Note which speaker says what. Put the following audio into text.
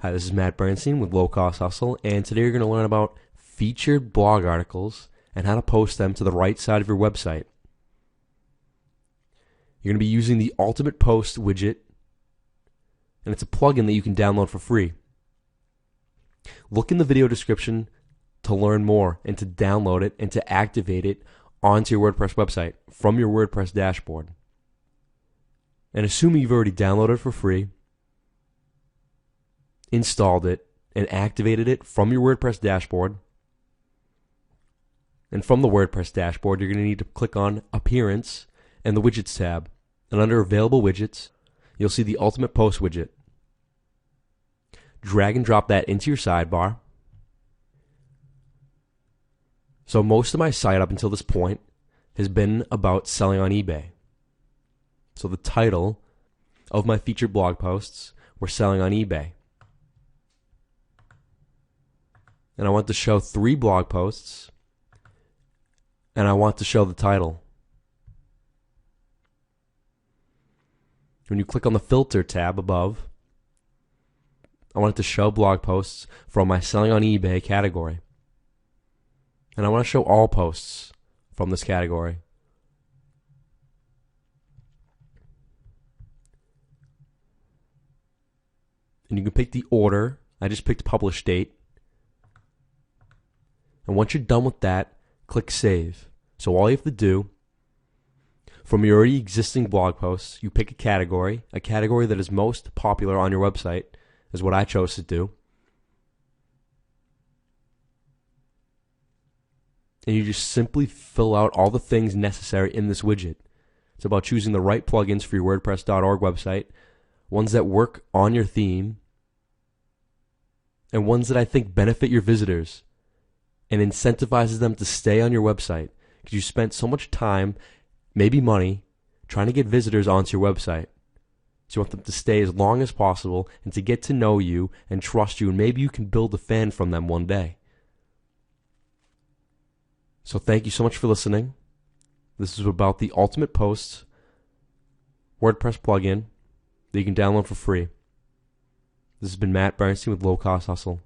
Speaker 1: Hi, this is Matt Bernstein with Low Cost Hustle, and today you're going to learn about featured blog articles and how to post them to the right side of your website. You're going to be using the Ultimate Post widget, and it's a plugin that you can download for free. Look in the video description to learn more and to download it and to activate it onto your WordPress website from your WordPress dashboard. And assuming you've already downloaded it for free, installed it, and activated it from your WordPress dashboard, and from the WordPress dashboard, you're going to need to click on Appearance and the Widgets tab. And under Available Widgets, you'll see the Ultimate Post widget. Drag and drop that into your sidebar. So most of my site up until this point has been about selling on eBay. So the title of my featured blog posts were selling on eBay. And I want to show 3 blog posts, and I want to show the title. When you click on the Filter tab above, I want it to show blog posts from my Selling on eBay category. And I want to show all posts from this category. And you can pick the order. I just picked publish date. And once you're done with that, click Save. So all you have to do, from your already existing blog posts, you pick a category that is most popular on your website, is what I chose to do. And you just simply fill out all the things necessary in this widget. It's about choosing the right plugins for your WordPress.org website, ones that work on your theme, and ones that I think benefit your visitors and incentivizes them to stay on your website because you spent so much time, maybe money, trying to get visitors onto your website. So you want them to stay as long as possible and to get to know you and trust you, and maybe you can build a fan from them one day. So thank you so much for listening. This is about the Ultimate Post WordPress plugin that you can download for free. This has been Matt Bernstein with Low Cost Hustle.